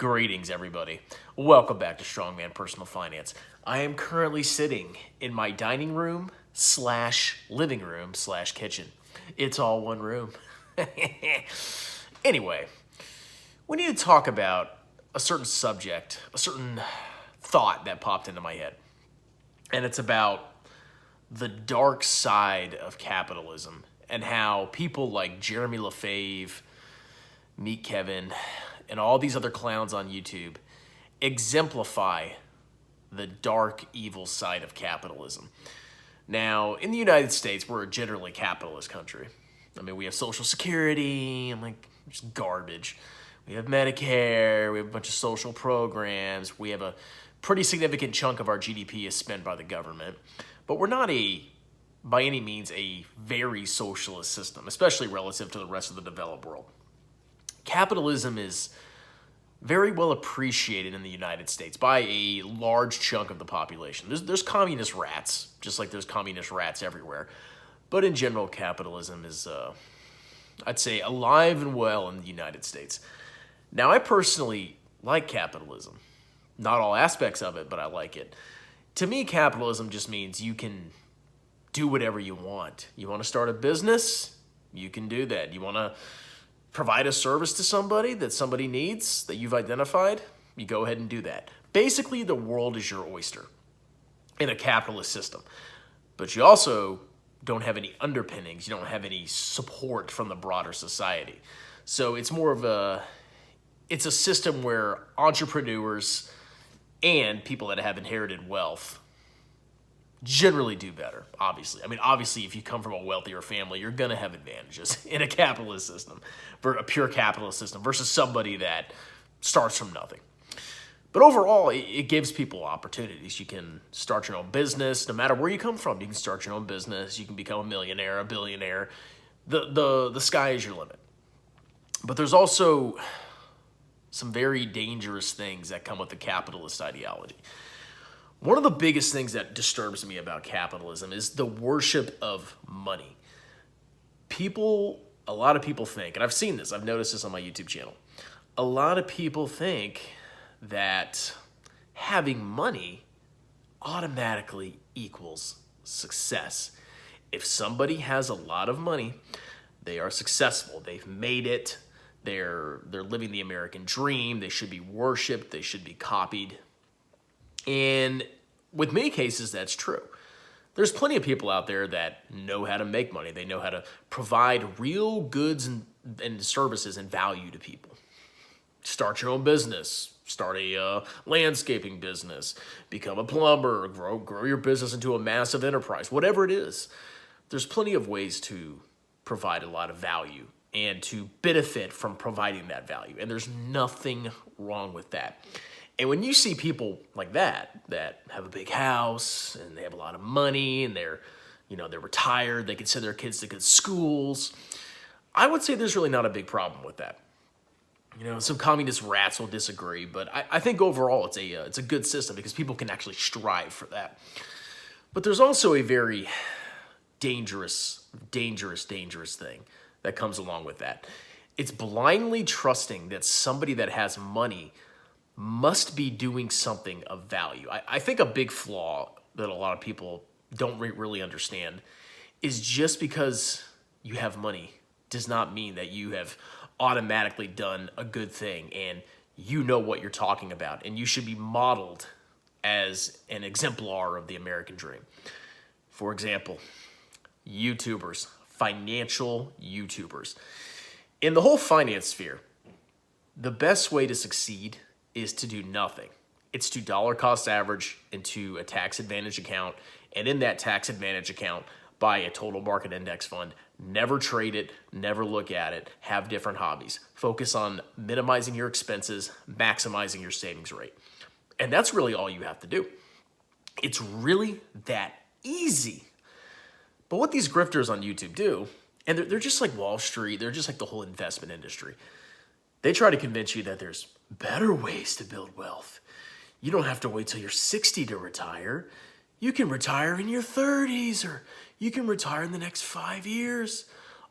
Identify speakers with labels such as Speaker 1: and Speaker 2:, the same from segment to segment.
Speaker 1: Greetings, everybody. Welcome back to Strongman Personal Finance. I am currently sitting in my dining room slash living room slash kitchen. It's all one room. Anyway, we need to talk about a certain subject, a certain thought that popped into my head. And it's about the dark side of capitalism and how people like Jeremy LaFave, Meet Kevin, and all these other clowns on YouTube exemplify the dark, evil side of capitalism. Now, in the United States, we're a generally capitalist country. I mean, we have Social Security and just garbage. We have Medicare, we have a bunch of social programs, we have a pretty significant chunk of our GDP is spent by the government. But we're not by any means, a very socialist system, especially relative to the rest of the developed world. Capitalism is very well appreciated in the United States by a large chunk of the population. There's communist rats, just like there's communist rats everywhere. But in general, capitalism is, I'd say, alive and well in the United States. Now, I personally like capitalism. Not all aspects of it, but I like it. To me, capitalism just means you can do whatever you want. You want to start a business? You can do that. You want to provide a service to somebody that somebody needs, that you've identified, you go ahead and do that. Basically, the world is your oyster in a capitalist system. But you also don't have any underpinnings. You don't have any support from the broader society. So it's more of it's a system where entrepreneurs and people that have inherited wealth generally do better, obviously. I mean, obviously, if you come from a wealthier family, you're going to have advantages in a capitalist system, for a pure capitalist system, versus somebody that starts from nothing. But overall, it gives people opportunities. You can start your own business, no matter where you come from. You can start your own business. You can become a millionaire, a billionaire. The sky is your limit. But there's also some very dangerous things that come with the capitalist ideology. One of the biggest things that disturbs me about capitalism is the worship of money. A lot of people think, and I've seen this, I've noticed this on my YouTube channel, a lot of people think that having money automatically equals success. If somebody has a lot of money, they are successful. They've made it. They're living the American dream. They should be worshipped. They should be copied. And with many cases, that's true. There's plenty of people out there that know how to make money. They know how to provide real goods and services and value to people. Start your own business. Start a landscaping business. Become a plumber. Grow your business into a massive enterprise. Whatever it is, there's plenty of ways to provide a lot of value and to benefit from providing that value. And there's nothing wrong with that. And when you see people like that have a big house and they have a lot of money and they're retired, they can send their kids to good schools, I would say there's really not a big problem with that. Some communist rats will disagree, but I think overall it's a good system because people can actually strive for that. But there's also a very dangerous thing that comes along with that. It's blindly trusting that somebody that has money must be doing something of value. I think a big flaw that a lot of people don't really understand is just because you have money does not mean that you have automatically done a good thing and you know what you're talking about and you should be modeled as an exemplar of the American dream. For example, YouTubers, financial YouTubers. In the whole finance sphere, the best way to succeed is to do nothing. It's to dollar cost average into a tax advantage account, and in that tax advantage account, buy a total market index fund. Never trade it, never look at it, have different hobbies. Focus on minimizing your expenses, maximizing your savings rate. And that's really all you have to do. It's really that easy. But what these grifters on YouTube do, and they're just like Wall Street, they're just like the whole investment industry. They try to convince you that there's better ways to build wealth. You don't have to wait till you're 60 to retire. You can retire in your 30s, or you can retire in the next 5 years.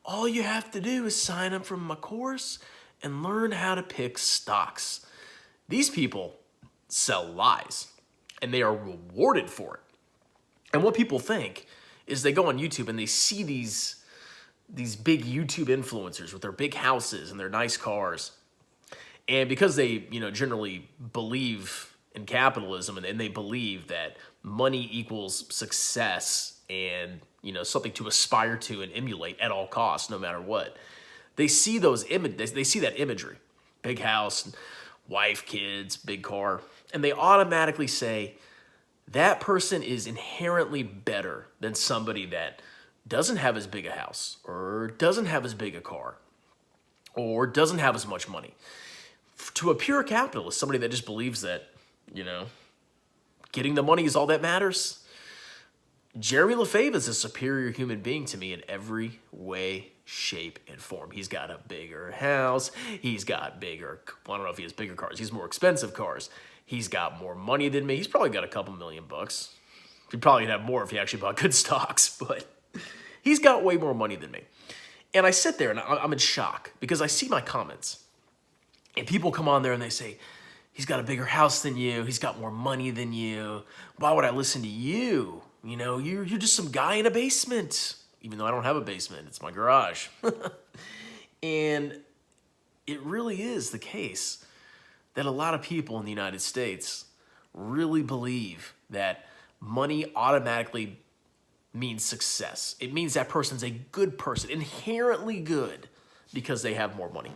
Speaker 1: All you have to do is sign up for my course and learn how to pick stocks. These people sell lies, and they are rewarded for it. And what people think is they go on YouTube and they see these big YouTube influencers with their big houses and their nice cars. And because they, generally believe in capitalism and they believe that money equals success and, something to aspire to and emulate at all costs, no matter what, they see they see that imagery, big house, wife, kids, big car, and they automatically say that person is inherently better than somebody that doesn't have as big a house or doesn't have as big a car or doesn't have as much money. To a pure capitalist, somebody that just believes that, getting the money is all that matters, Jeremy Lefebvre is a superior human being to me in every way, shape, and form. He's got a bigger house. He's got bigger, I don't know if he has bigger cars. He's more expensive cars. He's got more money than me. He's probably got a couple $1,000,000. He'd probably have more if he actually bought good stocks, but he's got way more money than me. And I sit there and I'm in shock because I see my comments. And people come on there and they say, he's got a bigger house than you. He's got more money than you. Why would I listen to you? You're just some guy in a basement. Even though I don't have a basement, it's my garage. And it really is the case that a lot of people in the United States really believe that money automatically means success. It means that person's a good person, inherently good, because they have more money.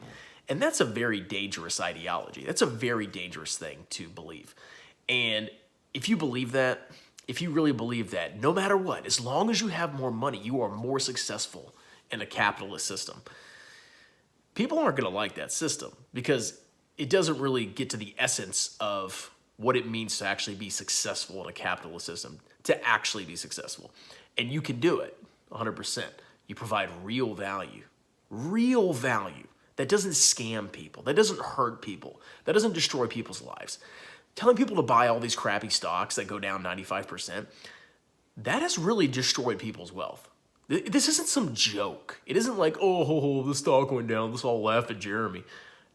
Speaker 1: And that's a very dangerous ideology. That's a very dangerous thing to believe. And if you believe that, if you really believe that, no matter what, as long as you have more money, you are more successful in a capitalist system. People aren't going to like that system because it doesn't really get to the essence of what it means to actually be successful in a capitalist system, to actually be successful. And you can do it 100%. You provide real value that doesn't scam people, that doesn't hurt people, that doesn't destroy people's lives. Telling people to buy all these crappy stocks that go down 95%, that has really destroyed people's wealth. This isn't some joke. It isn't like, oh, the stock went down, let's all laugh at Jeremy.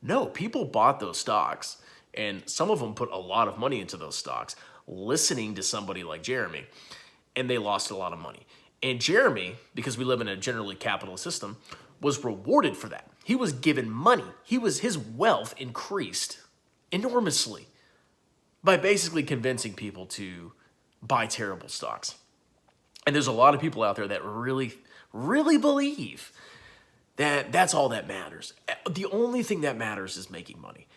Speaker 1: No, people bought those stocks, and some of them put a lot of money into those stocks, listening to somebody like Jeremy, and they lost a lot of money. And Jeremy, because we live in a generally capitalist system, was rewarded for that. He was given money. His wealth increased enormously by basically convincing people to buy terrible stocks. And there's a lot of people out there that really, really believe that that's all that matters. The only thing that matters is making money.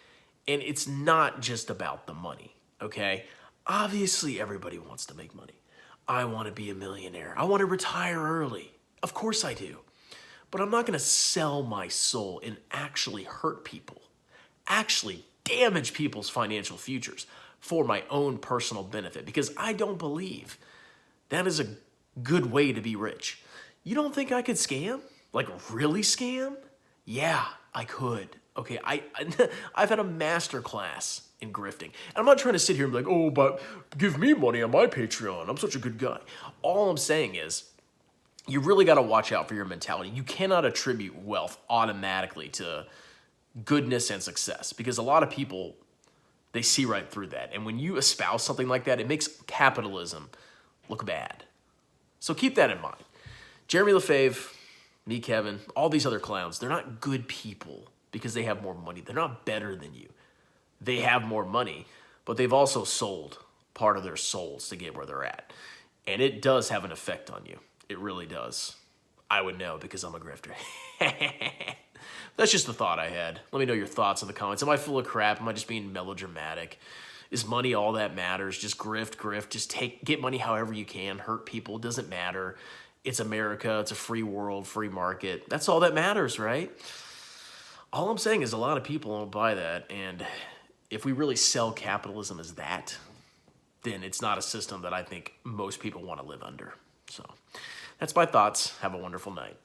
Speaker 1: And it's not just about the money, okay? Obviously, everybody wants to make money. I want to be a millionaire. I want to retire early. Of course I do. But I'm not going to sell my soul and actually hurt people, actually damage people's financial futures for my own personal benefit, because I don't believe that is a good way to be rich. You don't think I could scam? Like really scam? Yeah, I could. Okay, I've had a master class in grifting. And I'm not trying to sit here and be like, oh, but give me money on my Patreon. I'm such a good guy. All I'm saying is you really got to watch out for your mentality. You cannot attribute wealth automatically to goodness and success, because a lot of people, they see right through that. And when you espouse something like that, it makes capitalism look bad. So keep that in mind. Jeremy Lefebvre, me, Kevin, all these other clowns, they're not good people because they have more money. They're not better than you. They have more money, but they've also sold part of their souls to get where they're at. And it does have an effect on you. It really does. I would know because I'm a grifter. That's just the thought I had. Let me know your thoughts in the comments. Am I full of crap? Am I just being melodramatic? Is money all that matters? Just grift. Just get money however you can. Hurt people. It doesn't matter. It's America. It's a free world, free market. That's all that matters, right? All I'm saying is a lot of people don't buy that. And if we really sell capitalism as that, then it's not a system that I think most people want to live under. So that's my thoughts. Have a wonderful night.